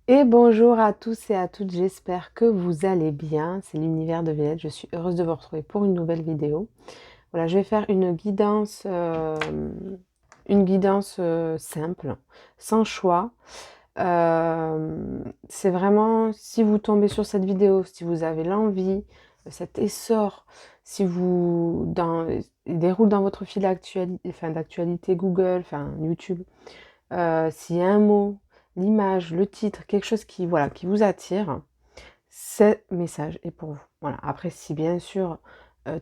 Et bonjour à tous et à toutes, j'espère que vous allez bien. C'est l'univers de Violette, je suis heureuse de vous retrouver pour une nouvelle vidéo. Voilà, je vais faire une guidance simple, sans choix. C'est vraiment, si vous tombez sur cette vidéo, si vous avez l'envie, cet essor, si il déroule dans votre fil d'actualité, enfin, d'actualité Google, enfin YouTube, s'il y a un mot, l'image, le titre, quelque chose qui, voilà, qui vous attire, ce message est pour vous. Voilà. Après, si bien sûr,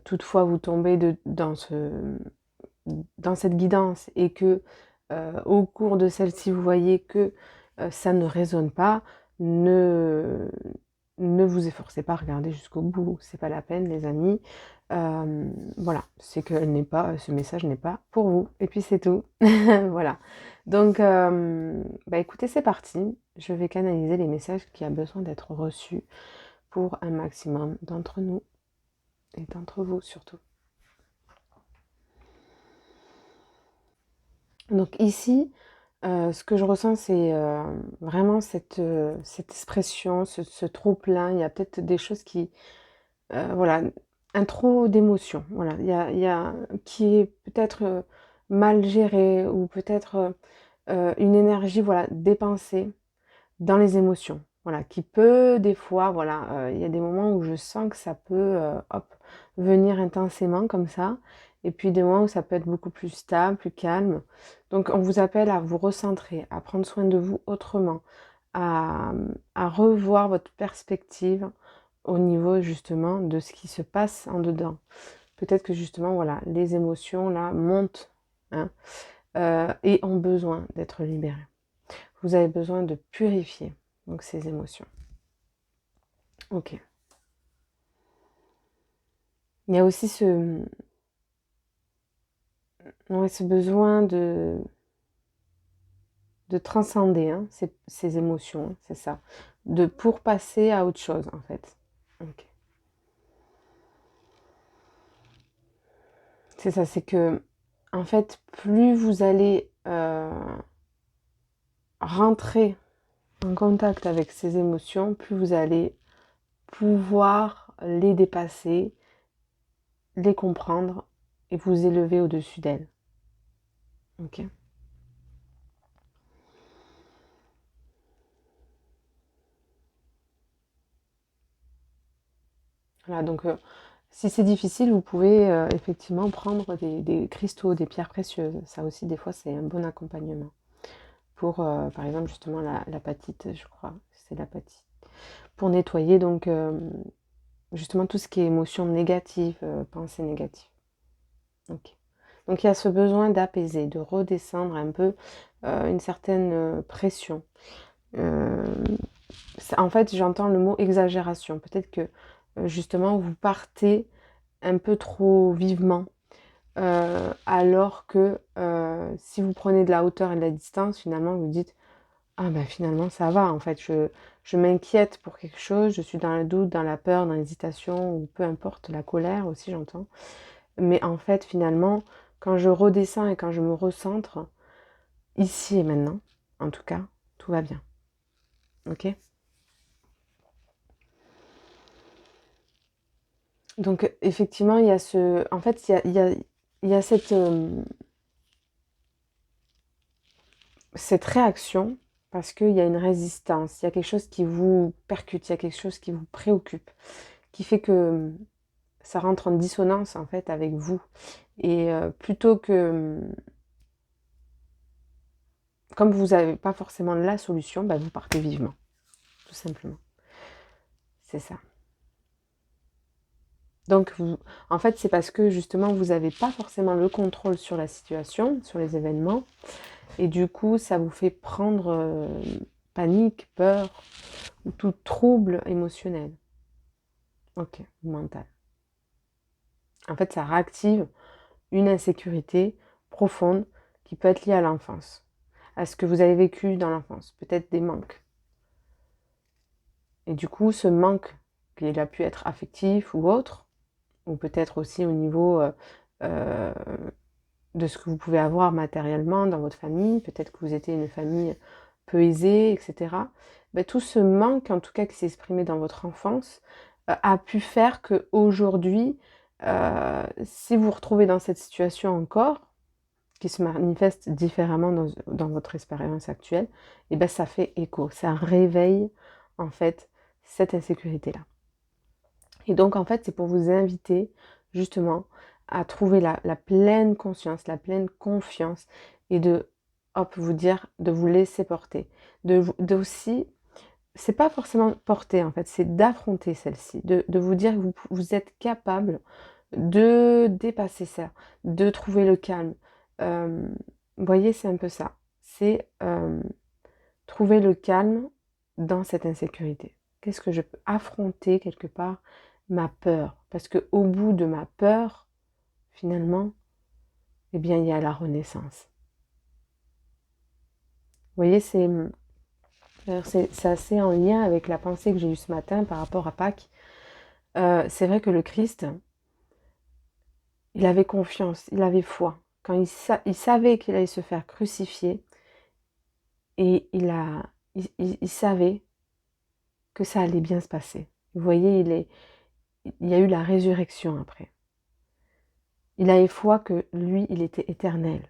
toutefois vous tombez dans cette guidance et que au cours de celle-ci, vous voyez que ça ne résonne pas, ne, ne vous efforcez pas à regarder jusqu'au bout. C'est pas la peine, les amis. Voilà, c'est que ce message n'est pas pour vous. Et puis c'est tout. Voilà. Donc, bah écoutez, c'est parti. Je vais canaliser les messages qui ont besoin d'être reçus pour un maximum d'entre nous et d'entre vous surtout. Donc ici, ce que je ressens, c'est vraiment cette expression, ce trop-plein. Il y a peut-être des choses qui, voilà, un trop d'émotions, voilà, il y a qui est peut-être mal géré ou peut-être une énergie, voilà, dépensée dans les émotions, voilà, qui peut des fois, voilà, il y a des moments où je sens que ça peut, hop, venir intensément comme ça, et puis des moments où ça peut être beaucoup plus stable, plus calme. Donc on vous appelle à vous recentrer, à prendre soin de vous autrement, à revoir votre perspective au niveau justement de ce qui se passe en dedans. Peut-être que justement, voilà, les émotions là montent, hein, et ont besoin d'être libérées. Vous avez besoin de purifier donc ces émotions. Ok. Il y a aussi ouais, ce besoin de transcender, hein, ces émotions, hein, c'est ça. Pour passer à autre chose, en fait. Ok. C'est ça, c'est que, en fait, plus vous allez rentrer en contact avec ces émotions, plus vous allez pouvoir les dépasser, les comprendre et vous élever au-dessus d'elles. Ok. Voilà, donc si c'est difficile, vous pouvez effectivement prendre des cristaux, des pierres précieuses. Ça aussi, des fois, c'est un bon accompagnement. Pour, par exemple, justement, l'apatite, je crois. C'est l'apatite. Pour nettoyer, donc, justement, tout ce qui est émotion négative, pensée négative. Ok. Donc, il y a ce besoin d'apaiser, de redescendre un peu une certaine pression. Euh, En fait, j'entends le mot exagération. Peut-être que, justement, vous partez un peu trop vivement. Alors que si vous prenez de la hauteur et de la distance, finalement, vous dites, ah ben finalement ça va, en fait, je m'inquiète pour quelque chose, je suis dans le doute, dans la peur, dans l'hésitation, ou peu importe, la colère aussi j'entends. Mais en fait, finalement, quand je redescends et quand je me recentre, ici et maintenant, en tout cas, tout va bien. Ok. Donc effectivement, il y a en fait, il y a cette réaction parce qu'il y a une résistance, il y a quelque chose qui vous percute, il y a quelque chose qui vous préoccupe, qui fait que ça rentre en dissonance en fait avec vous. Et plutôt que, comme vous n'avez pas forcément la solution, bah, vous partez vivement, tout simplement. C'est ça. Donc, en fait, c'est parce que justement, vous n'avez pas forcément le contrôle sur la situation, sur les événements, et du coup, ça vous fait prendre panique, peur, ou tout trouble émotionnel. Ok, mental. En fait, ça réactive une insécurité profonde qui peut être liée à l'enfance, à ce que vous avez vécu dans l'enfance, peut-être des manques. Et du coup, ce manque, qu'il a pu être affectif ou autre, ou peut-être aussi au niveau euh, de ce que vous pouvez avoir matériellement dans votre famille, peut-être que vous étiez une famille peu aisée, etc. tout ce manque, en tout cas qui s'est exprimé dans votre enfance, a pu faire qu'aujourd'hui, si vous vous retrouvez dans cette situation encore, qui se manifeste différemment dans votre expérience actuelle, et ben ça fait écho, ça réveille en fait cette insécurité-là. Et donc en fait c'est pour vous inviter justement à trouver la pleine conscience, la pleine confiance et de hop vous dire, de vous laisser porter, de aussi, c'est pas forcément porter en fait, c'est d'affronter celle-ci, de vous dire que vous êtes capable de dépasser ça, de trouver le calme. Euh, vous voyez, c'est un peu ça. C'est trouver le calme dans cette insécurité. Qu'est-ce que je peux affronter quelque part ma peur? Parce que au bout de ma peur, finalement, eh bien, il y a la renaissance. Vous voyez, c'est assez en lien avec la pensée que j'ai eue ce matin par rapport à Pâques. C'est vrai que le Christ, il avait confiance, il avait foi. Quand il savait qu'il allait se faire crucifier, et il savait que ça allait bien se passer. Vous voyez, il y a eu la résurrection après. Il avait foi que lui, il était éternel.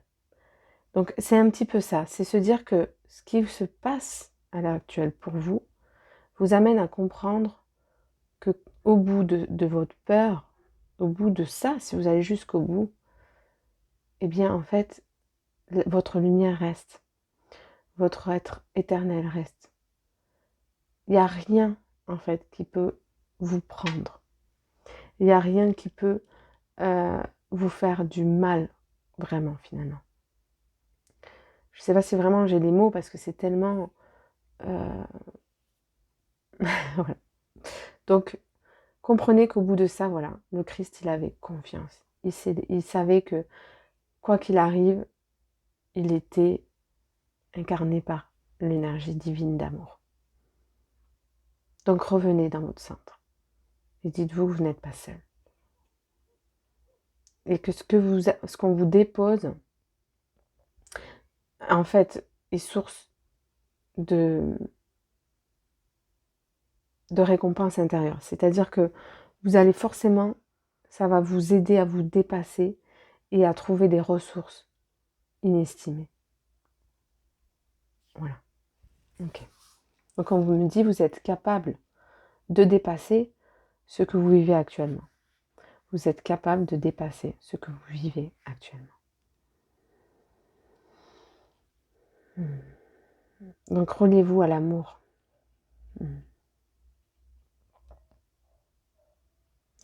Donc c'est un petit peu ça, c'est se dire que ce qui se passe à l'heure actuelle pour vous, vous amène à comprendre que au bout de votre peur, au bout de ça, si vous allez jusqu'au bout, eh bien en fait, votre lumière reste, votre être éternel reste. Il n'y a rien en fait qui peut vous prendre. Il n'y a rien qui peut euh, vous faire du mal, vraiment, finalement. Je ne sais pas si vraiment j'ai les mots parce que c'est tellement... voilà. Donc, comprenez qu'au bout de ça, voilà, le Christ, il avait confiance. Il savait que, quoi qu'il arrive, il était incarné par l'énergie divine d'amour. Donc, revenez dans votre centre. Et dites-vous que vous n'êtes pas seul. Et que ce qu'on vous dépose, en fait, est source de récompense intérieure. C'est-à-dire que vous allez forcément, ça va vous aider à vous dépasser et à trouver des ressources inestimées. Voilà. Ok. Donc quand vous me dites, vous êtes capable de dépasser ce que vous vivez actuellement. Vous êtes capable de dépasser ce que vous vivez actuellement. Donc reliez-vous à l'amour.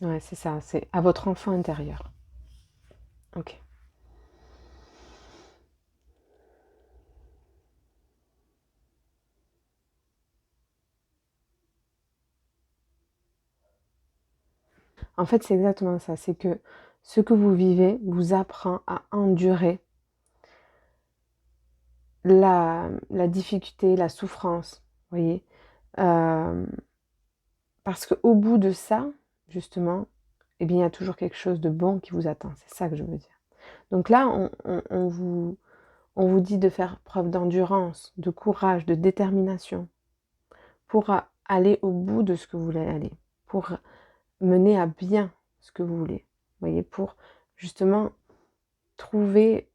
Ouais, c'est ça, c'est à votre enfant intérieur. Ok. En fait, c'est exactement ça. C'est que ce que vous vivez vous apprend à endurer la difficulté, la souffrance, vous voyez. Euh, Parce qu'au bout de ça, justement, eh bien, il y a toujours quelque chose de bon qui vous attend. C'est ça que je veux dire. Donc là, on vous dit de faire preuve d'endurance, de courage, de détermination pour aller au bout de ce que vous voulez aller, pour mener à bien ce que vous voulez. Vous voyez, pour justement trouver,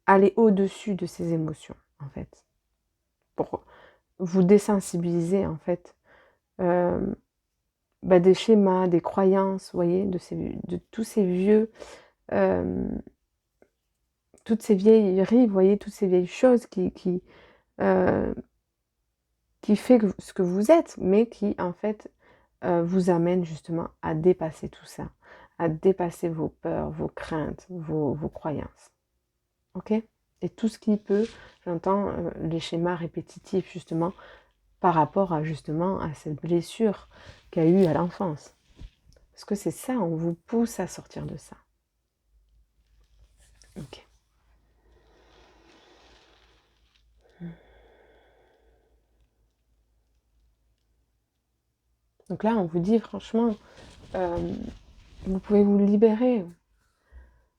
aller au-dessus de ces émotions, en fait. Pour vous désensibiliser, en fait, des schémas, des croyances, vous voyez, de tous ces vieux, euh, toutes ces vieilleries, vous voyez, toutes ces vieilles choses euh, qui fait ce que vous êtes, mais qui, en fait, vous amènent justement à dépasser tout ça, à dépasser vos peurs, vos craintes, vos croyances. Ok? Et tout ce qui peut, j'entends les schémas répétitifs, justement, par rapport à, justement, à cette blessure qu'il y a eu à l'enfance. Parce que c'est ça, on vous pousse à sortir de ça. Ok. Donc là, on vous dit franchement, vous pouvez vous libérer.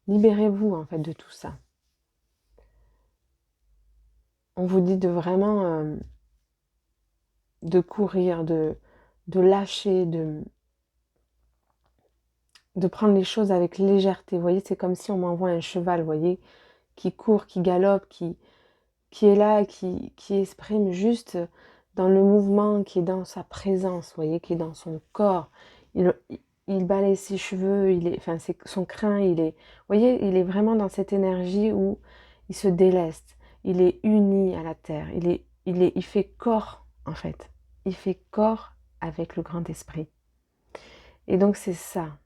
Libérez-vous en fait de tout ça. On vous dit de vraiment de courir, de lâcher, de prendre les choses avec légèreté. Vous voyez, c'est comme si on m'envoie un cheval, vous voyez, qui court, qui galope, qui est là, qui exprime juste dans le mouvement, qui est dans sa présence, vous voyez, qui est dans son corps. Il balaye ses cheveux, enfin, son crin, vous voyez, il est vraiment dans cette énergie où il se déleste, il est uni à la terre, il fait corps, en fait. Il fait corps avec le grand esprit. Et donc, c'est ça.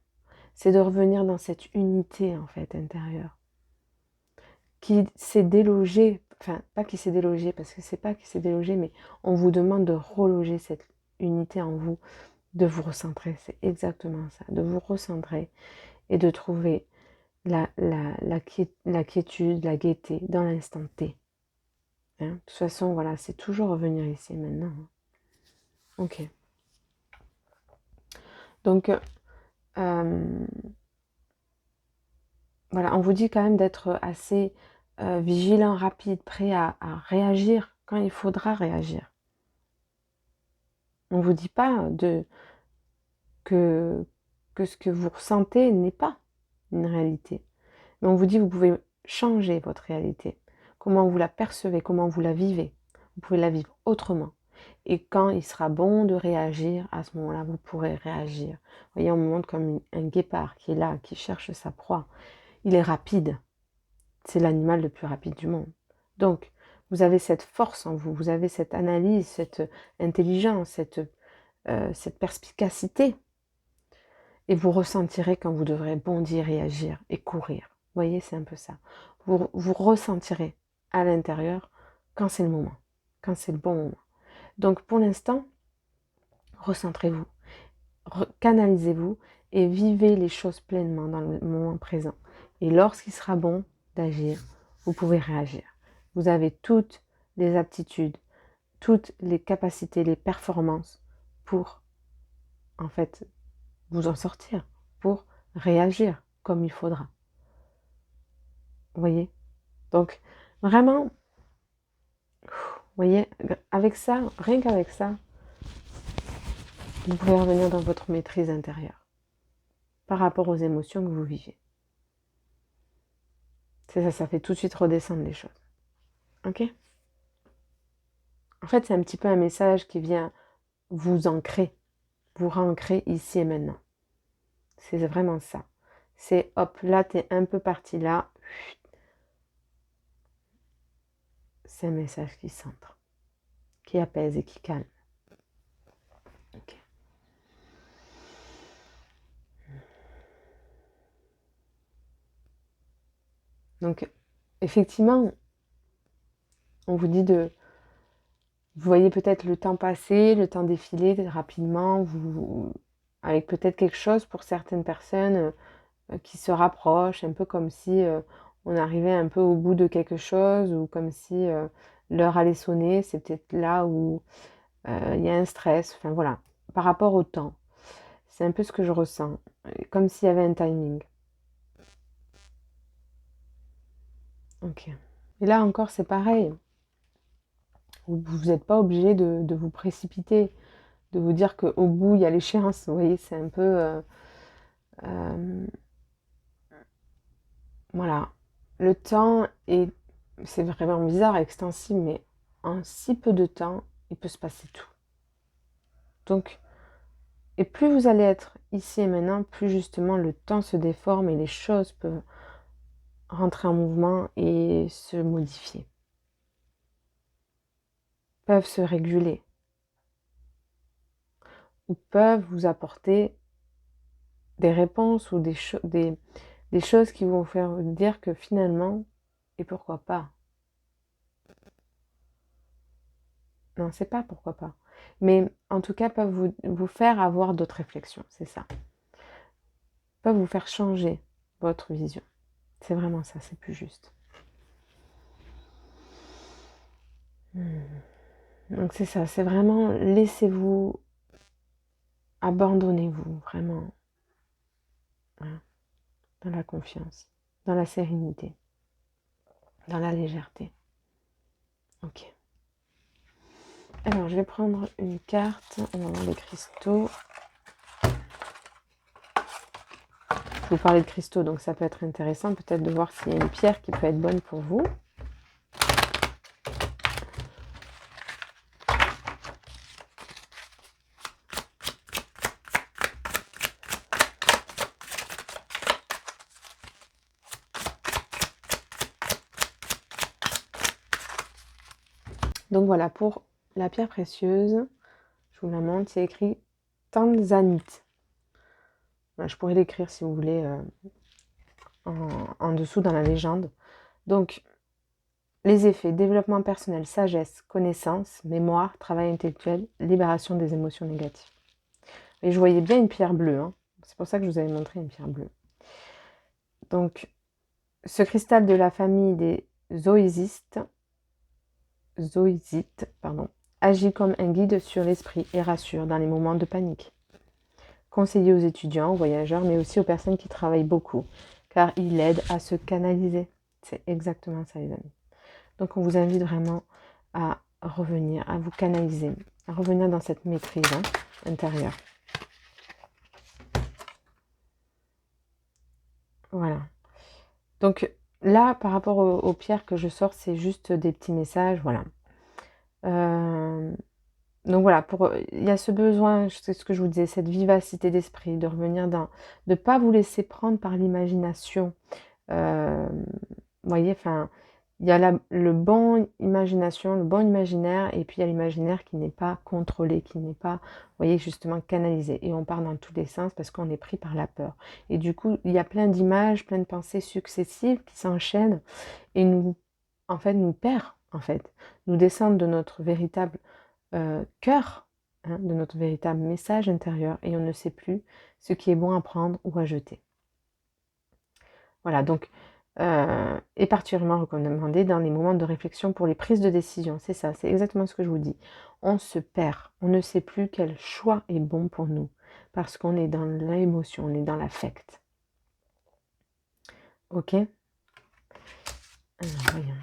C'est de revenir dans cette unité, en fait, intérieure. Qui s'est délogé, enfin, pas qui s'est délogé, parce que c'est pas qui s'est délogé, mais on vous demande de reloger cette unité en vous, de vous recentrer, c'est exactement ça, de vous recentrer et de trouver la quiétude, la gaieté dans l'instant T. Hein. De toute façon, voilà, c'est toujours revenir ici maintenant. Ok. Donc, voilà, on vous dit quand même d'être assez vigilant, rapide, prêt à réagir quand il faudra réagir. On ne vous dit pas que ce que vous ressentez n'est pas une réalité. Mais on vous dit que vous pouvez changer votre réalité. Comment vous la percevez, comment vous la vivez. Vous pouvez la vivre autrement. Et quand il sera bon de réagir, à ce moment-là, vous pourrez réagir. Vous voyez, on me montre comme un guépard qui est là, qui cherche sa proie. Il est rapide. C'est l'animal le plus rapide du monde. Donc, vous avez cette force en vous, vous avez cette analyse, cette intelligence, cette perspicacité. Et vous ressentirez quand vous devrez bondir, réagir et courir. Vous voyez, c'est un peu ça. Vous ressentirez à l'intérieur quand c'est le moment, quand c'est le bon moment. Donc, pour l'instant, recentrez-vous, canalisez-vous et vivez les choses pleinement dans le moment présent. Et lorsqu'il sera bon d'agir, vous pouvez réagir. Vous avez toutes les aptitudes, toutes les capacités, les performances pour, en fait, vous en sortir, pour réagir comme il faudra. Vous voyez? Donc, vraiment, vous voyez, avec ça, rien qu'avec ça, vous pouvez revenir dans votre maîtrise intérieure par rapport aux émotions que vous vivez. C'est ça, ça fait tout de suite redescendre les choses. Ok? En fait, c'est un petit peu un message qui vient vous ancrer, vous rancrer ici et maintenant. C'est vraiment ça. C'est hop, là, t'es un peu parti là. C'est un message qui centre, qui apaise et qui calme. Ok. Donc, effectivement, on vous dit vous voyez peut-être le temps passer, le temps défiler rapidement, avec peut-être quelque chose pour certaines personnes qui se rapprochent, un peu comme si on arrivait un peu au bout de quelque chose, ou comme si l'heure allait sonner, c'est peut-être là où il y a un stress, enfin voilà, par rapport au temps. C'est un peu ce que je ressens, comme s'il y avait un timing. Ok. Et là encore, c'est pareil. Vous n'êtes pas obligé de vous précipiter, de vous dire qu'au bout, il y a l'échéance. Vous voyez, c'est un peu... voilà. Le temps est... C'est vraiment bizarre, extensible, mais en si peu de temps, il peut se passer tout. Donc, et plus vous allez être ici et maintenant, plus justement le temps se déforme et les choses peuvent rentrer en mouvement et se modifier. Peuvent se réguler. Ou peuvent vous apporter des réponses ou des choses qui vont vous faire dire que finalement, et pourquoi pas? Non, c'est pas pourquoi pas. Mais en tout cas, peuvent vous faire avoir d'autres réflexions, c'est ça. Peuvent vous faire changer votre vision. C'est vraiment ça, c'est plus juste. Donc c'est ça, c'est vraiment laissez-vous, abandonnez-vous vraiment, voilà, dans la confiance, dans la sérénité, dans la légèreté. Ok. Alors, je vais prendre une carte. On va voir les cristaux. Je vous parlais de cristaux, donc ça peut être intéressant peut-être de voir s'il y a une pierre qui peut être bonne pour vous. Donc voilà, pour la pierre précieuse, je vous la montre, c'est écrit tanzanite. Voilà, je pourrais l'écrire si vous voulez en dessous dans la légende. Donc, les effets, développement personnel, sagesse, connaissance, mémoire, travail intellectuel, libération des émotions négatives. Et je voyais bien une pierre bleue, hein. C'est pour ça que je vous avais montré une pierre bleue. Donc, ce cristal de la famille des zoïsites, agit comme un guide sur l'esprit et rassure dans les moments de panique. Conseiller aux étudiants, aux voyageurs, mais aussi aux personnes qui travaillent beaucoup, car il aide à se canaliser. C'est exactement ça, les amis. Donc, on vous invite vraiment à revenir, à vous canaliser, à revenir dans cette maîtrise intérieure. Voilà. Donc, là, par rapport aux pierres que je sors, c'est juste des petits messages, voilà. Donc voilà, il y a ce besoin, c'est ce que je vous disais, cette vivacité d'esprit, de revenir dans, de ne pas vous laisser prendre par l'imagination. Vous voyez, enfin, il y a le bon imagination, le bon imaginaire, et puis il y a l'imaginaire qui n'est pas contrôlé, qui n'est pas, vous voyez, justement canalisé. Et on part dans tous les sens parce qu'on est pris par la peur. Et du coup, il y a plein d'images, plein de pensées successives qui s'enchaînent et nous, en fait, nous perdent, en fait, nous descendent de notre véritable cœur, hein, de notre véritable message intérieur, et on ne sait plus ce qui est bon à prendre ou à jeter. Voilà, donc, et particulièrement recommandé dans les moments de réflexion pour les prises de décision. C'est ça, c'est exactement ce que je vous dis. On se perd, on ne sait plus quel choix est bon pour nous, parce qu'on est dans l'émotion, on est dans l'affect. Ok? Alors, voyons.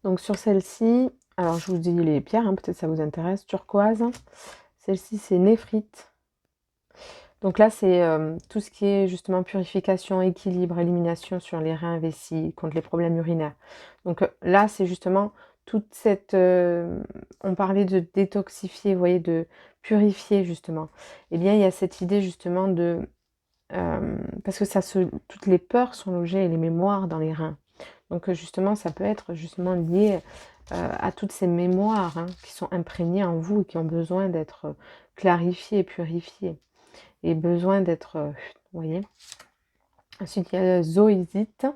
Donc sur celle-ci, alors je vous dis les pierres, hein, peut-être ça vous intéresse, turquoise. Celle-ci, c'est néphrite. Donc là, c'est tout ce qui est justement purification, équilibre, élimination sur les reins, vessie, contre les problèmes urinaires. Donc là, c'est justement toute cette... on parlait de détoxifier, vous voyez, de purifier justement. Eh bien, il y a cette idée justement de... parce que toutes les peurs sont logées et les mémoires dans les reins. Donc justement, ça peut être justement lié à toutes ces mémoires hein, qui sont imprégnées en vous et qui ont besoin d'être clarifiées, purifiées et besoin d'être, vous voyez. Ensuite, il y a la zoïsite.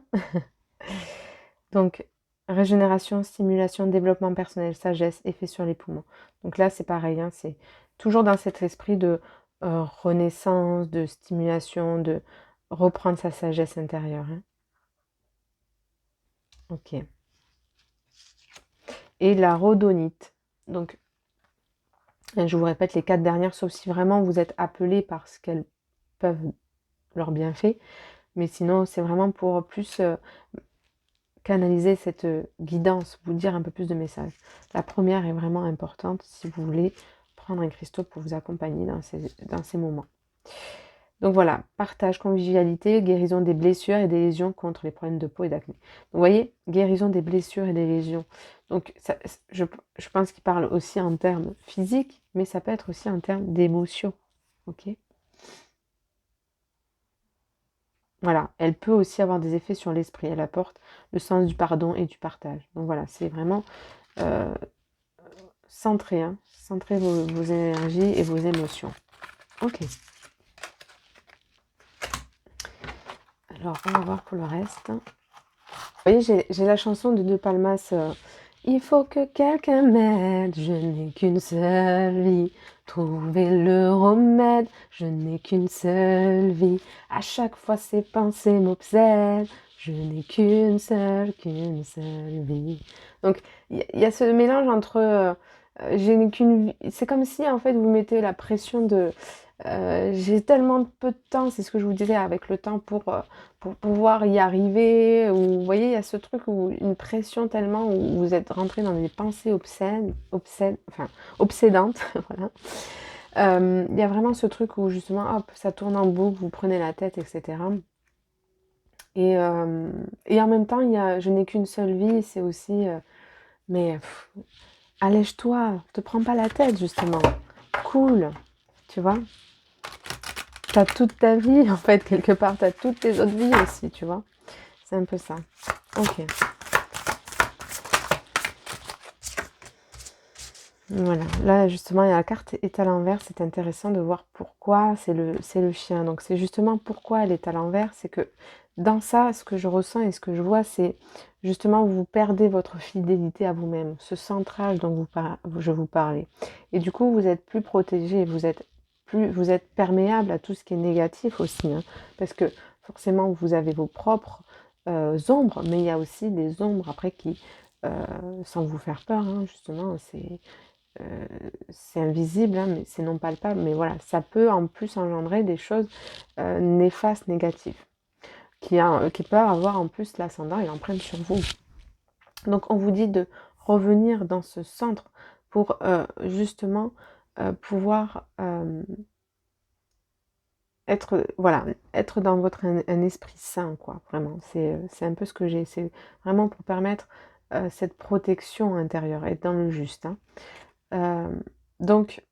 Donc, régénération, stimulation, développement personnel, sagesse, effet sur les poumons. Donc là, c'est pareil, hein, c'est toujours dans cet esprit de renaissance, de stimulation, de reprendre sa sagesse intérieure. Hein. Ok. Et la rhodonite. Donc, je vous répète les 4 dernières, sauf si vraiment vous êtes appelé parce qu'elles peuvent leur bienfait. Mais sinon, c'est vraiment pour plus canaliser cette guidance, vous dire un peu plus de messages. La première est vraiment importante si vous voulez prendre un cristaux pour vous accompagner dans ces moments. Donc voilà, partage, convivialité, guérison des blessures et des lésions contre les problèmes de peau et d'acné. Vous voyez, guérison des blessures et des lésions. Donc ça, je pense qu'il parle aussi en termes physiques, mais ça peut être aussi en termes d'émotion. Ok ? Voilà, elle peut aussi avoir des effets sur l'esprit. Elle apporte le sens du pardon et du partage. Donc voilà, c'est vraiment centrer, hein, centrer vos énergies et vos émotions. Ok. Alors, on va voir pour le reste. Vous voyez, j'ai la chanson de De Palmas. Il faut que quelqu'un m'aide, je n'ai qu'une seule vie. Trouver le remède, je n'ai qu'une seule vie. À chaque fois ces pensées m'obsèdent, je n'ai qu'une seule vie. Donc il y a ce mélange entre C'est comme si en fait vous mettez la pression de j'ai tellement peu de temps, c'est ce que je vous disais avec le temps pour pouvoir y arriver. Ou vous voyez, il y a ce truc où une pression tellement où vous êtes rentré dans des pensées enfin obsédantes, voilà. Il y a vraiment ce truc où justement, hop, ça tourne en boucle, vous prenez la tête, etc. Et en même temps, je n'ai qu'une seule vie, c'est aussi, mais allège-toi, te prends pas la tête, justement. Cool, tu vois. T'as toute ta vie, en fait, quelque part. T'as toutes tes autres vies aussi, tu vois. C'est un peu ça. Ok. Voilà. Là, justement, la carte est à l'envers. C'est intéressant de voir pourquoi c'est le chien. Donc, c'est justement pourquoi elle est à l'envers. C'est que dans ça, ce que je ressens et ce que je vois, c'est justement vous perdez votre fidélité à vous-même. Ce centrage dont je vous parlais. Et du coup, vous êtes plus protégé. Vous êtes perméable à tout ce qui est négatif aussi. Hein, parce que forcément, vous avez vos propres ombres. Mais il y a aussi des ombres après qui, sans vous faire peur, hein, justement, c'est invisible, hein, mais c'est non palpable, mais voilà, ça peut en plus engendrer des choses néfastes, négatives, qui peuvent avoir en plus l'ascendant et l'empreinte sur vous. Donc on vous dit de revenir dans ce centre pour justement pouvoir être dans un esprit sain, quoi, vraiment. C'est un peu ce que j'ai, c'est vraiment pour permettre cette protection intérieure, être dans le juste. Hein. Euh, donc,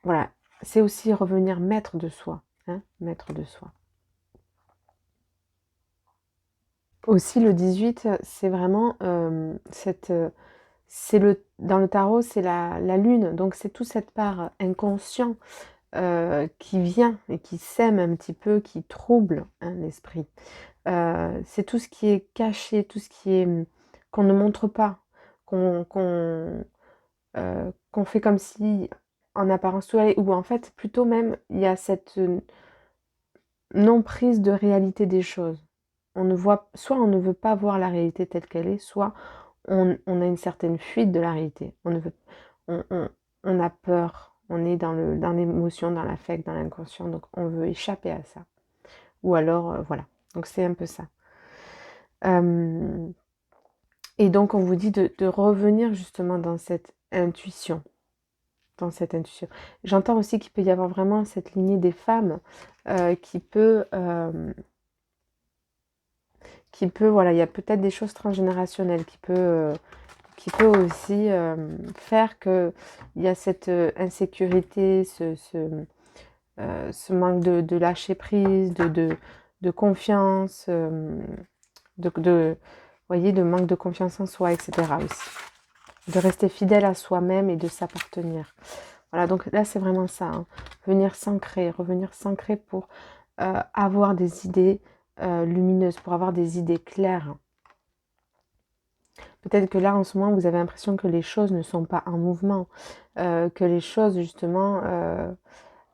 voilà, c'est aussi revenir maître de soi, hein, maître de soi. Aussi le 18, c'est vraiment dans le tarot, c'est la lune, donc c'est toute cette part inconscient qui vient et qui sème un petit peu, qui trouble hein, l'esprit. C'est tout ce qui est caché, tout ce qui est qu'on ne montre pas, qu'on fait comme si en apparence tout allait, ou en fait plutôt même il y a cette non prise de réalité des choses. Soit on ne veut pas voir la réalité telle qu'elle est, soit on a une certaine fuite de la réalité. On, on- on a peur, on est dans l'émotion, dans l'affect, dans l'inconscient, donc on veut échapper à ça. Ou alors, voilà. Donc c'est un peu ça. Euh, et donc on vous dit de revenir justement dans cette intuition. Dans cette intuition. J'entends aussi qu'il peut y avoir vraiment cette lignée des femmes voilà, il y a peut-être des choses transgénérationnelles qui peut aussi faire que il y a cette insécurité, ce manque de lâcher prise, de confiance, voyez, de manque de confiance en soi, etc. aussi. De rester fidèle à soi-même et de s'appartenir. Voilà, donc là, c'est vraiment ça. Hein. Revenir s'ancrer pour avoir des idées lumineuses, pour avoir des idées claires. Peut-être que là, en ce moment, vous avez l'impression que les choses ne sont pas en mouvement, que les choses, justement...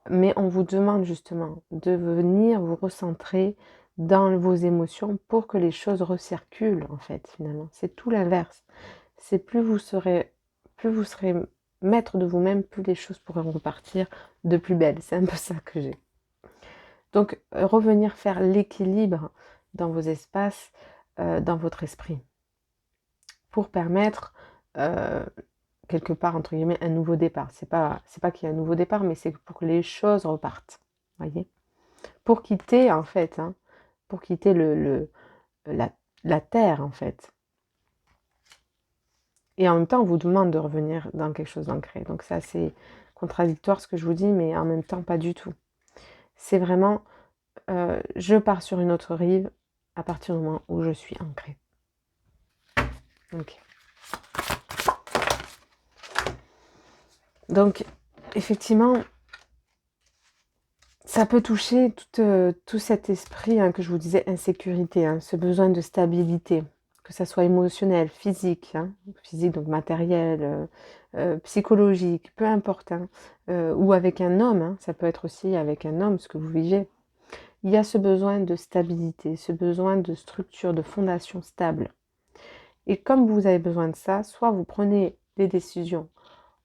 mais on vous demande, justement, de venir vous recentrer dans vos émotions pour que les choses recirculent, en fait, finalement. C'est tout l'inverse. C'est plus vous serez maître de vous-même, plus les choses pourront repartir de plus belle. C'est un peu ça que j'ai. Donc, revenir faire l'équilibre dans vos espaces, dans votre esprit, pour permettre quelque part, entre guillemets, un nouveau départ. C'est pas qu'il y a un nouveau départ, mais c'est pour que les choses repartent. Voyez, pour quitter, en fait, hein, pour quitter la, la terre, en fait. Et en même temps, on vous demande de revenir dans quelque chose d'ancré. Donc c'est assez contradictoire ce que je vous dis, mais en même temps, pas du tout. C'est vraiment, je pars sur une autre rive à partir du moment où je suis ancrée. Ok. Donc, effectivement, ça peut toucher tout cet esprit hein, que je vous disais, insécurité, hein, ce besoin de stabilité, que ça soit émotionnel, physique, hein, physique donc matériel, psychologique, peu importe, hein, ou avec un homme, hein, ça peut être aussi avec un homme ce que vous vivez. Il y a ce besoin de stabilité, ce besoin de structure, de fondation stable. Et comme vous avez besoin de ça, soit vous prenez des décisions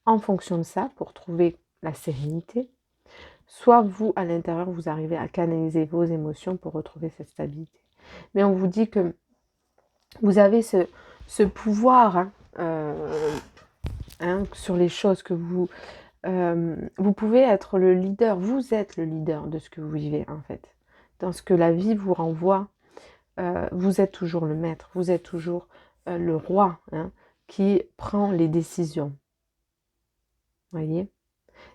en fonction de ça pour trouver la sérénité, soit vous, à l'intérieur, vous arrivez à canaliser vos émotions pour retrouver cette stabilité. Mais on vous dit que vous avez ce pouvoir sur les choses que vous pouvez être le leader, vous êtes le leader de ce que vous vivez en fait. Dans ce que la vie vous renvoie, vous êtes toujours le maître, vous êtes toujours le roi qui prend les décisions. Voyez ?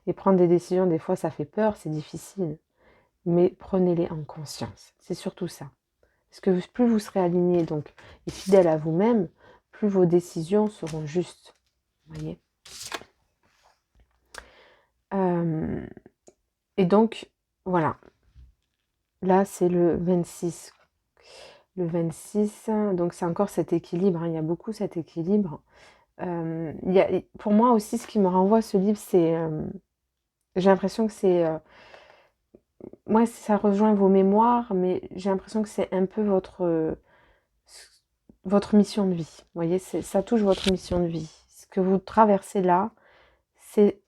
Et prendre des décisions, des fois, ça fait peur, c'est difficile. Mais prenez-les en conscience. C'est surtout ça. Parce que plus vous serez aligné donc, et fidèle à vous-même, plus vos décisions seront justes. Voyez ? Et donc, voilà. Là, c'est le 26. Le 26, donc c'est encore cet équilibre. Il y a beaucoup cet équilibre. Pour moi aussi, ce qui me renvoie à ce livre, c'est... j'ai l'impression que c'est... moi, ça rejoint vos mémoires, mais j'ai l'impression que c'est un peu votre mission de vie. Vous voyez, ça touche votre mission de vie. Ce que vous traversez là, c'est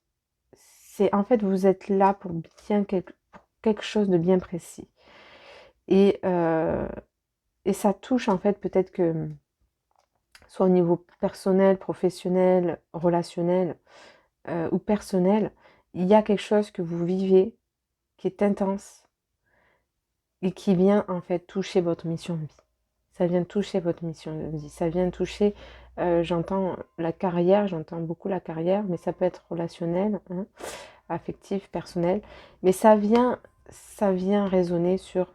en fait, vous êtes là pour quelque chose de bien précis. Et ça touche en fait peut-être que, soit au niveau personnel, professionnel, relationnel ou personnel, il y a quelque chose que vous vivez qui est intense et qui vient en fait toucher votre mission de vie. Ça vient toucher votre mission de vie, ça vient toucher, j'entends la carrière, j'entends beaucoup la carrière, mais ça peut être relationnel, affectif, personnel, mais ça vient résonner sur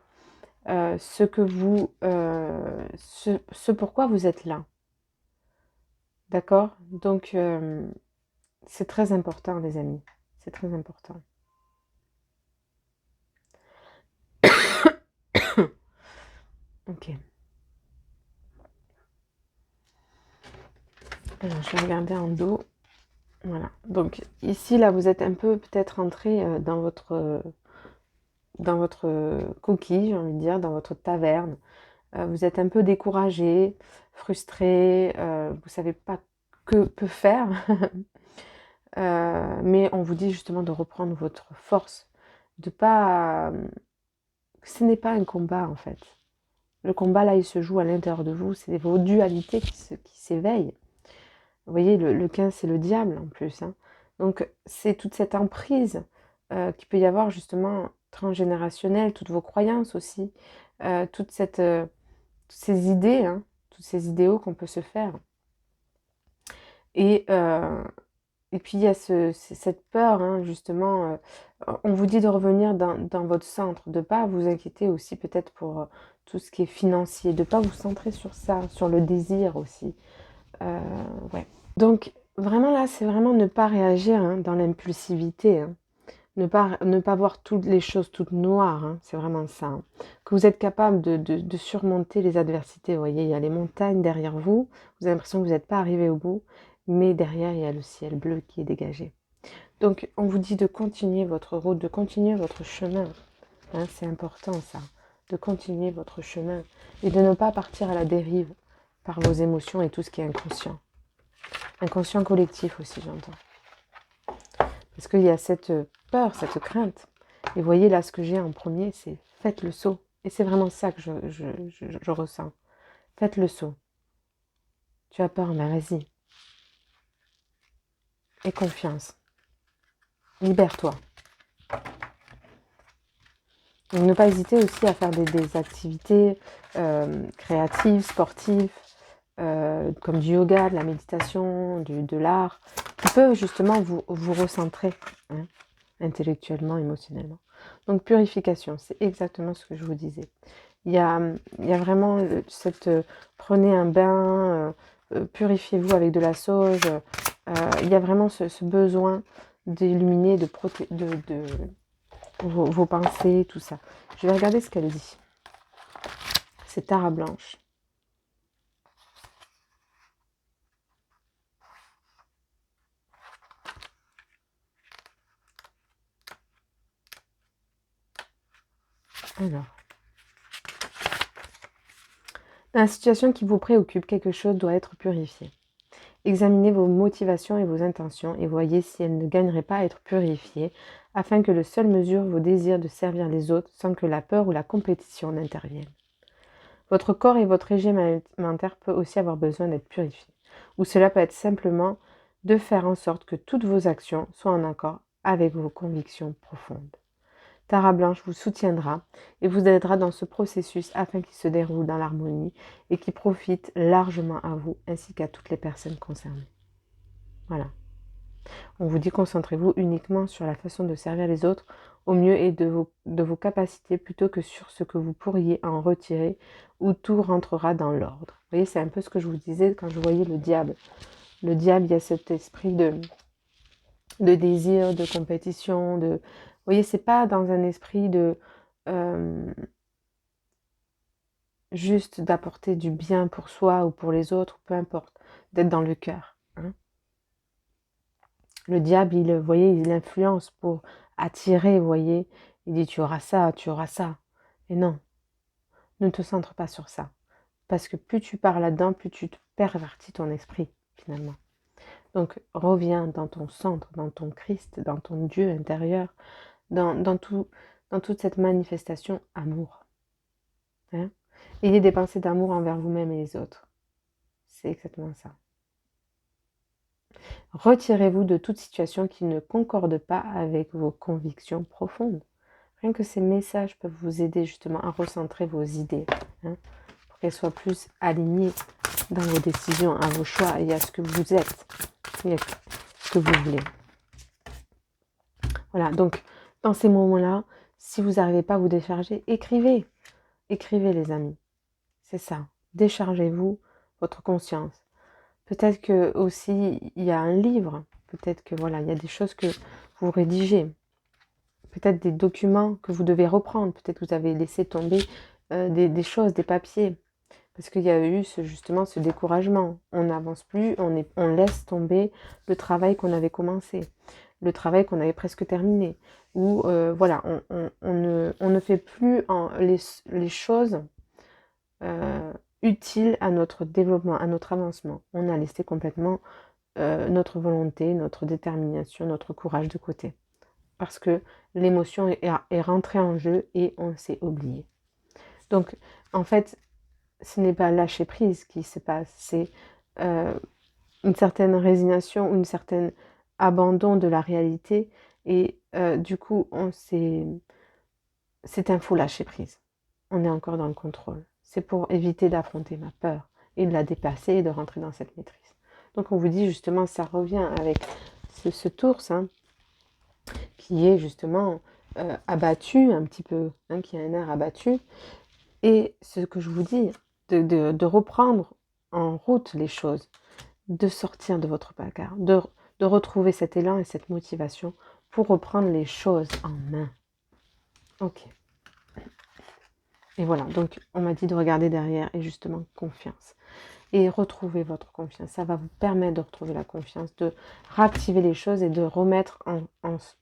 ce que vous, ce pourquoi vous êtes là. D'accord ? Donc, c'est très important, les amis. C'est très important. Ok. Alors, je vais regarder en dos. Voilà. Donc, ici, là, vous êtes un peu peut-être entré dans votre coquille, j'ai envie de dire, dans votre taverne. Vous êtes un peu découragé, frustré, vous ne savez pas que peut faire. Mais on vous dit justement de reprendre votre force, de pas... ce n'est pas un combat en fait. Le combat là, il se joue à l'intérieur de vous, c'est vos dualités qui s'éveillent. Vous voyez, le 15, c'est le diable en plus. Donc c'est toute cette emprise qu'il peut y avoir justement transgénérationnelle, toutes vos croyances aussi, toutes ces idées, tous ces idéaux qu'on peut se faire. Et puis il y a cette peur, justement, on vous dit de revenir dans votre centre, de ne pas vous inquiéter aussi peut-être pour tout ce qui est financier, de ne pas vous centrer sur ça, sur le désir aussi. Ouais. Donc vraiment là, c'est vraiment ne pas réagir dans l'impulsivité, ne pas voir toutes les choses toutes noires, c'est vraiment ça. Que vous êtes capable de surmonter les adversités, vous voyez, il y a les montagnes derrière vous, vous avez l'impression que vous n'êtes pas arrivé au bout, mais derrière, il y a le ciel bleu qui est dégagé. Donc, on vous dit de continuer votre route, de continuer votre chemin. C'est important ça, de continuer votre chemin et de ne pas partir à la dérive par vos émotions et tout ce qui est inconscient. Inconscient collectif aussi, j'entends. Parce qu'il y a cette peur, cette crainte. Et vous voyez là, ce que j'ai en premier, c'est faites le saut. Et c'est vraiment ça que je ressens. Faites le saut. Tu as peur, mais vas-y. Aie confiance. Libère-toi. Donc, ne pas hésiter aussi à faire des activités créatives, sportives, comme du yoga, de la méditation, de l'art, qui peuvent justement vous recentrer intellectuellement, émotionnellement. Donc purification, c'est exactement ce que je vous disais. Il y a vraiment prenez un bain, purifiez-vous avec de la sauge. Il y a vraiment ce besoin d'illuminer, de vos pensées, tout ça. Je vais regarder ce qu'elle dit. C'est Tara Blanche. Alors. Dans la situation qui vous préoccupe, quelque chose doit être purifié. Examinez vos motivations et vos intentions et voyez si elles ne gagneraient pas à être purifiées, afin que le seul mesure vos désirs de servir les autres sans que la peur ou la compétition n'interviennent. Votre corps et votre régime alimentaire peut aussi avoir besoin d'être purifié. Ou cela peut être simplement de faire en sorte que toutes vos actions soient en accord avec vos convictions profondes. Tara Blanche vous soutiendra et vous aidera dans ce processus afin qu'il se déroule dans l'harmonie et qu'il profite largement à vous ainsi qu'à toutes les personnes concernées. Voilà. On vous dit concentrez-vous uniquement sur la façon de servir les autres au mieux et de vos capacités plutôt que sur ce que vous pourriez en retirer où tout rentrera dans l'ordre. Vous voyez, c'est un peu ce que je vous disais quand je voyais le diable. Le diable, il y a cet esprit de désir, de compétition, de... Vous voyez, c'est pas dans un esprit de... juste d'apporter du bien pour soi ou pour les autres, peu importe, d'être dans le cœur. Hein. Le diable, vous voyez, il influence pour attirer, vous voyez. Il dit, tu auras ça, tu auras ça. Et non, ne te centre pas sur ça. Parce que plus tu pars là-dedans, plus tu te pervertis ton esprit, finalement. Donc, reviens dans ton centre, dans ton Christ, dans ton Dieu intérieur, dans toute cette manifestation amour. Hein. Ayez des pensées d'amour envers vous-même et les autres. C'est exactement ça. Retirez-vous de toute situation qui ne concorde pas avec vos convictions profondes. Rien que ces messages peuvent vous aider justement à recentrer vos idées, hein, pour qu'elles soient plus alignées dans vos décisions, à vos choix et à ce que vous êtes, et à ce que vous voulez. Voilà, donc dans ces moments-là, si vous n'arrivez pas à vous décharger, écrivez. Écrivez les amis. C'est ça. Déchargez-vous votre conscience. Peut-être que aussi il y a un livre, peut-être que voilà, il y a des choses que vous rédigez, peut-être des documents que vous devez reprendre, peut-être que vous avez laissé tomber des choses, des papiers, parce qu'il y a eu justement ce découragement. On n'avance plus, on laisse tomber le travail qu'on avait commencé, le travail qu'on avait presque terminé, ou voilà, on ne fait plus les choses utiles à notre développement, à notre avancement. On a laissé complètement notre volonté, notre détermination, notre courage de côté. Parce que l'émotion est rentrée en jeu et on s'est oublié. Donc, en fait, ce n'est pas lâcher prise qui se passe, c'est une certaine résignation ou une certaine abandon de la réalité. Et du coup, c'est un faux lâcher prise. On est encore dans le contrôle. C'est pour éviter d'affronter ma peur et de la dépasser et de rentrer dans cette maîtrise. Donc on vous dit justement, ça revient avec ce ours hein, qui est justement abattu un petit peu, hein, qui a un air abattu. Et ce que je vous dis, de reprendre en route les choses, de sortir de votre placard, de retrouver cet élan et cette motivation pour reprendre les choses en main. Ok. Et voilà, donc on m'a dit de regarder derrière et justement confiance. Et retrouver votre confiance. Ça va vous permettre de retrouver la confiance, de réactiver les choses et de remettre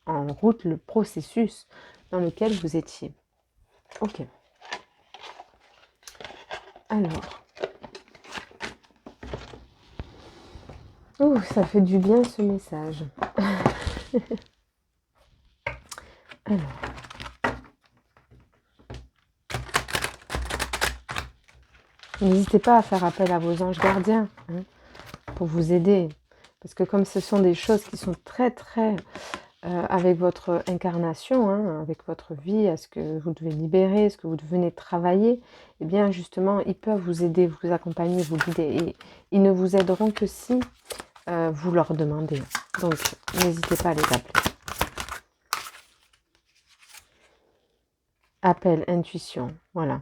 en route le processus dans lequel vous étiez. Ok. Alors. Oh, ça fait du bien ce message. Alors. N'hésitez pas à faire appel à vos anges gardiens hein, pour vous aider. Parce que comme ce sont des choses qui sont très très avec votre incarnation, hein, avec votre vie, à ce que vous devez libérer, ce que vous venez travailler, eh bien justement, ils peuvent vous aider, vous accompagner, vous guider. Et ils ne vous aideront que si vous leur demandez. Donc, n'hésitez pas à les appeler. Appel, intuition, voilà.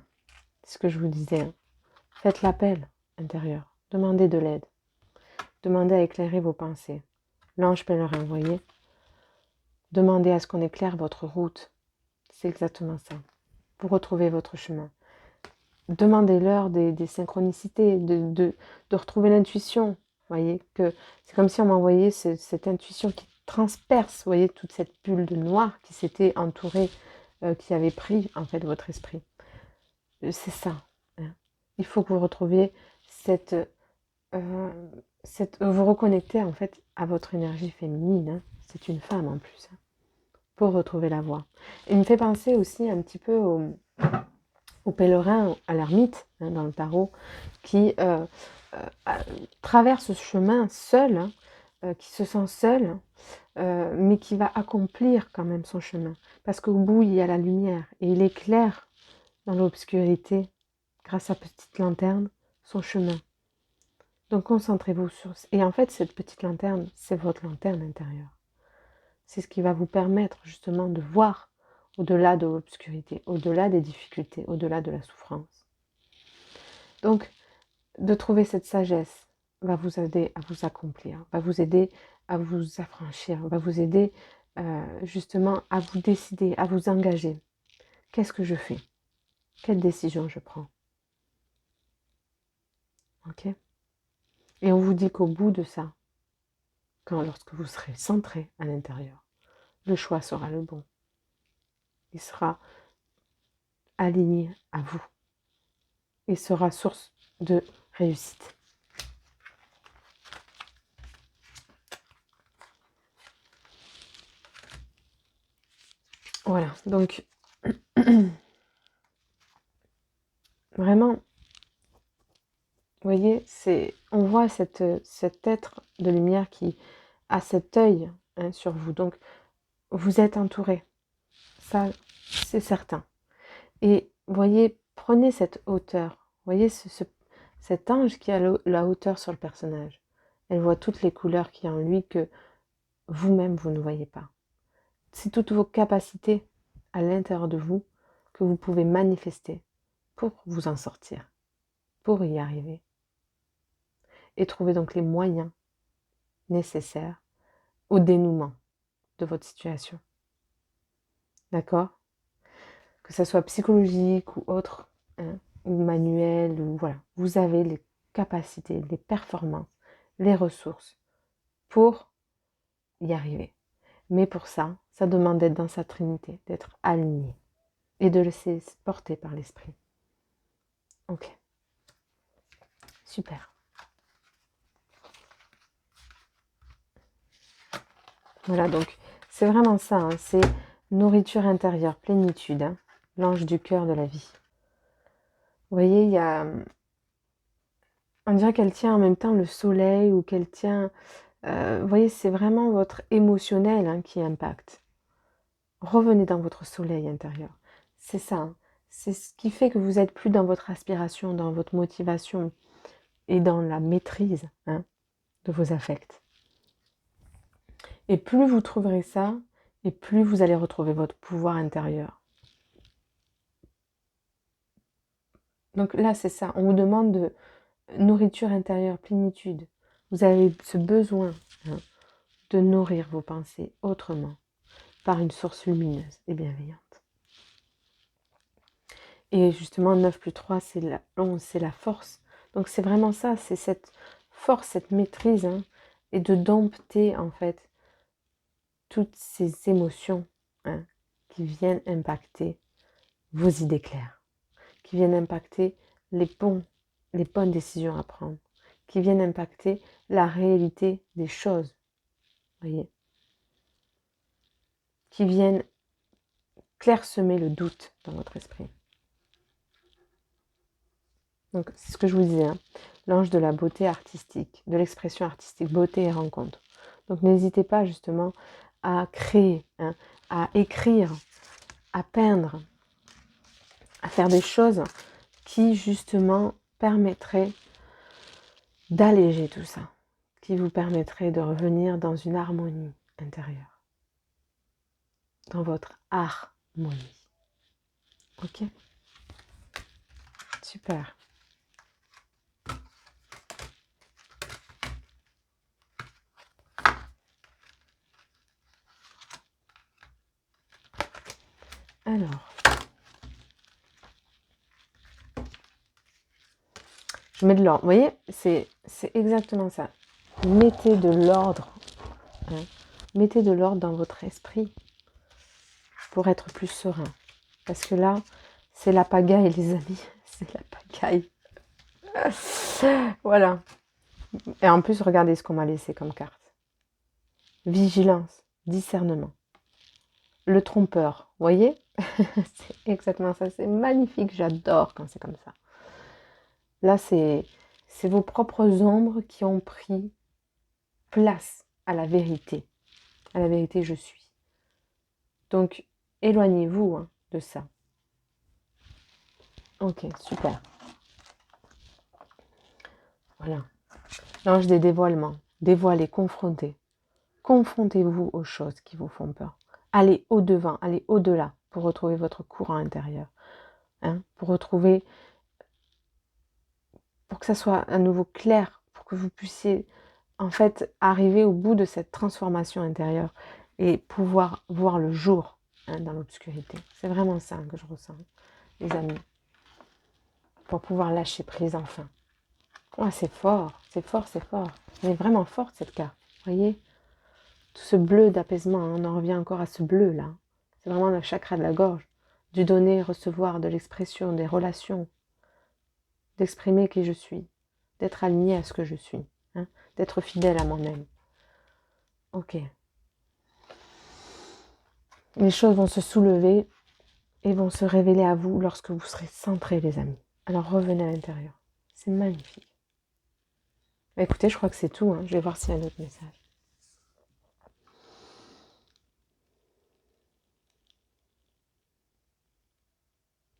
C'est ce que je vous disais. Hein. Faites l'appel intérieur. Demandez de l'aide. Demandez à éclairer vos pensées. L'ange pèlerin, vous voyez. Demandez à ce qu'on éclaire votre route. C'est exactement ça. Pour retrouver votre chemin. Demandez-leur des synchronicités, de retrouver l'intuition. Voyez, que c'est comme si on m'envoyait cette intuition qui transperce, voyez, toute cette bulle de noir qui s'était entourée, qui avait pris en fait votre esprit. C'est ça. Hein. Il faut que vous retrouviez cette vous reconnecter en fait à votre énergie féminine. Hein. C'est une femme en plus, hein, pour retrouver la voie. Il me fait penser aussi un petit peu au pèlerin, à l'ermite, hein, dans le tarot, qui traverse ce chemin seul, hein, qui se sent seul, mais qui va accomplir quand même son chemin. Parce qu'au bout, il y a la lumière, et il éclaire dans l'obscurité, grâce à petite lanterne, son chemin. Donc concentrez-vous sur... Et en fait, cette petite lanterne, c'est votre lanterne intérieure. C'est ce qui va vous permettre justement de voir au-delà de l'obscurité, au-delà des difficultés, au-delà de la souffrance. Donc, de trouver cette sagesse va vous aider à vous accomplir, va vous aider à vous affranchir, va vous aider justement à vous décider, à vous engager. Qu'est-ce que je fais? Quelle décision je prends? Ok? Et on vous dit qu'au bout de ça, lorsque vous serez centré à l'intérieur, le choix sera le bon. Il sera aligné à vous. Il sera source de réussite. Voilà, donc vraiment, vous voyez, on voit cet être de lumière qui a cet œil, hein, sur vous. Donc, vous êtes entouré. Ça, c'est certain. Et vous voyez, prenez cette hauteur. Vous voyez cet ange qui a la hauteur sur le personnage. Elle voit toutes les couleurs qu'il y a en lui que vous-même, vous ne voyez pas. C'est toutes vos capacités à l'intérieur de vous que vous pouvez manifester pour vous en sortir, pour y arriver. Et trouver donc les moyens nécessaires au dénouement de votre situation. D'accord? Que ça soit psychologique ou autre, hein, ou manuel, ou voilà. Vous avez les capacités, les performances, les ressources pour y arriver. Mais pour ça, ça demande d'être dans sa trinité, d'être aligné et de laisser porter par l'esprit. Ok. Super. Voilà, donc c'est vraiment ça, hein, c'est nourriture intérieure, plénitude, hein, l'ange du cœur de la vie. Vous voyez, on dirait qu'elle tient en même temps le soleil ou qu'elle tient... vous voyez, c'est vraiment votre émotionnel, hein, qui impacte. Revenez dans votre soleil intérieur. C'est ça, hein, c'est ce qui fait que vous n'êtes plus dans votre aspiration, dans votre motivation et dans la maîtrise, hein, de vos affects. Et plus vous trouverez ça, et plus vous allez retrouver votre pouvoir intérieur. Donc là, c'est ça. On vous demande de nourriture intérieure, plénitude. Vous avez ce besoin, hein, de nourrir vos pensées autrement, par une source lumineuse et bienveillante. Et justement, 9 plus 3, c'est la 11, c'est la force. Donc c'est vraiment ça, c'est cette force, cette maîtrise, hein, et de dompter en fait toutes ces émotions, hein, qui viennent impacter vos idées claires, qui viennent impacter les bonnes décisions à prendre, qui viennent impacter la réalité des choses, voyez, qui viennent clairsemer le doute dans votre esprit. Donc c'est ce que je vous disais, hein, l'ange de la beauté artistique, de l'expression artistique, beauté et rencontre. Donc n'hésitez pas justement à créer, hein, à écrire, à peindre, à faire des choses qui justement permettraient d'alléger tout ça, qui vous permettraient de revenir dans une harmonie intérieure, dans votre harmonie. Ok? Super. Alors, je mets de l'ordre. Vous voyez, c'est exactement ça. Mettez de l'ordre, hein. Mettez de l'ordre dans votre esprit pour être plus serein. Parce que là, c'est la pagaille, les amis. C'est la pagaille. Voilà. Et en plus, regardez ce qu'on m'a laissé comme carte. Vigilance, discernement. Le trompeur, vous voyez? C'est exactement ça, c'est magnifique, j'adore quand c'est comme ça. Là, c'est vos propres ombres qui ont pris place à la vérité. À la vérité, je suis. Donc, éloignez-vous de ça. Ok, super. Voilà. L'ange des dévoilements. Dévoilez, confrontez. Confrontez-vous aux choses qui vous font peur. Allez au-devant, allez au-delà pour retrouver votre courant intérieur. Pour retrouver, pour que ça soit à nouveau clair, pour que vous puissiez en fait arriver au bout de cette transformation intérieure et pouvoir voir le jour dans l'obscurité. C'est vraiment ça que je ressens, les amis. Pour pouvoir lâcher prise enfin. Oh, c'est fort, c'est fort, c'est fort. Elle est vraiment forte cette carte, vous voyez? Tout ce bleu d'apaisement, on en revient encore à ce bleu là. C'est vraiment le chakra de la gorge. Du donner, recevoir, de l'expression, des relations. D'exprimer qui je suis. D'être aligné à ce que je suis. D'être fidèle à moi-même. Ok. Les choses vont se soulever et vont se révéler à vous lorsque vous serez centrés, les amis. Alors revenez à l'intérieur. C'est magnifique. Écoutez, je crois que c'est tout. Je vais voir s'il y a un autre message.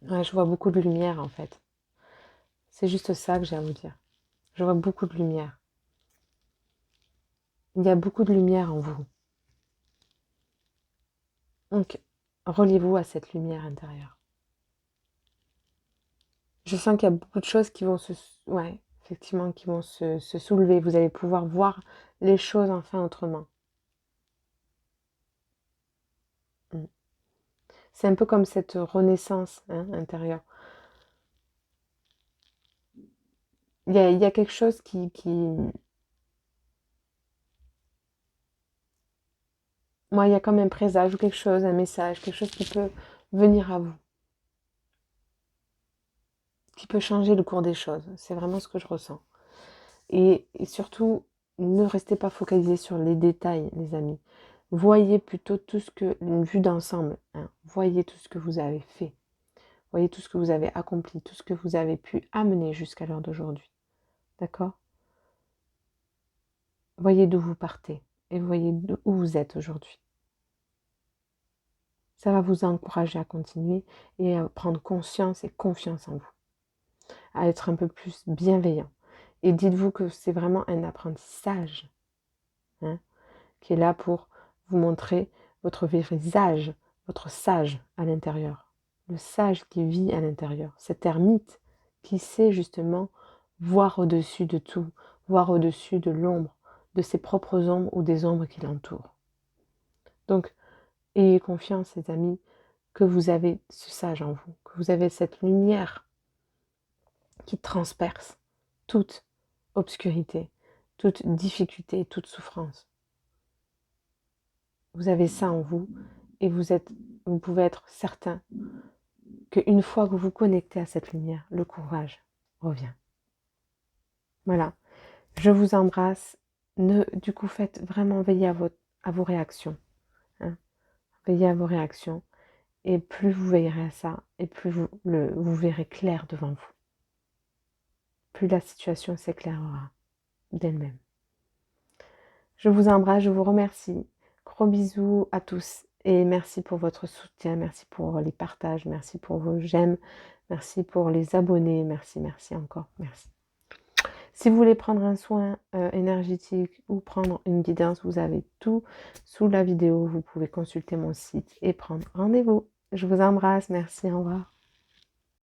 Ouais, je vois beaucoup de lumière en fait. C'est juste ça que j'ai à vous dire. Je vois beaucoup de lumière. Il y a beaucoup de lumière en vous. Donc, reliez-vous à cette lumière intérieure. Je sens qu'il y a beaucoup de choses qui vont effectivement, qui vont se soulever. Vous allez pouvoir voir les choses enfin autrement. C'est un peu comme cette renaissance intérieure. Il y a quelque chose Moi, il y a comme un présage ou quelque chose, un message, quelque chose qui peut venir à vous. Qui peut changer le cours des choses. C'est vraiment ce que je ressens. Et surtout, ne restez pas focalisés sur les détails, les amis. Voyez plutôt tout ce que, une vue d'ensemble. Voyez tout ce que vous avez fait. Voyez tout ce que vous avez accompli, tout ce que vous avez pu amener jusqu'à l'heure d'aujourd'hui. D'accord? Voyez d'où vous partez et voyez où vous êtes aujourd'hui. Ça va vous encourager à continuer et à prendre conscience et confiance en vous. À être un peu plus bienveillant. Et dites-vous que c'est vraiment un apprentissage qui est là pour vous montrer votre visage, votre sage à l'intérieur. Le sage qui vit à l'intérieur. Cet ermite qui sait justement voir au-dessus de tout, voir au-dessus de l'ombre, de ses propres ombres ou des ombres qui l'entourent. Donc, ayez confiance, les amis, que vous avez ce sage en vous, que vous avez cette lumière qui transperce toute obscurité, toute difficulté, toute souffrance. Vous avez ça en vous et vous pouvez être certain qu'une fois que vous vous connectez à cette lumière, le courage revient. Voilà, je vous embrasse. Du coup, faites vraiment veiller à vos réactions. Veillez à vos réactions. Et plus vous veillerez à ça, et plus vous verrez clair devant vous. Plus la situation s'éclairera d'elle-même. Je vous embrasse, je vous remercie. Gros bisous à tous. Et merci pour votre soutien, merci pour les partages, merci pour vos j'aime, merci pour les abonnés, merci encore, merci. Si vous voulez prendre un soin énergétique ou prendre une guidance, vous avez tout sous la vidéo. Vous pouvez consulter mon site et prendre rendez-vous. Je vous embrasse, merci, au revoir.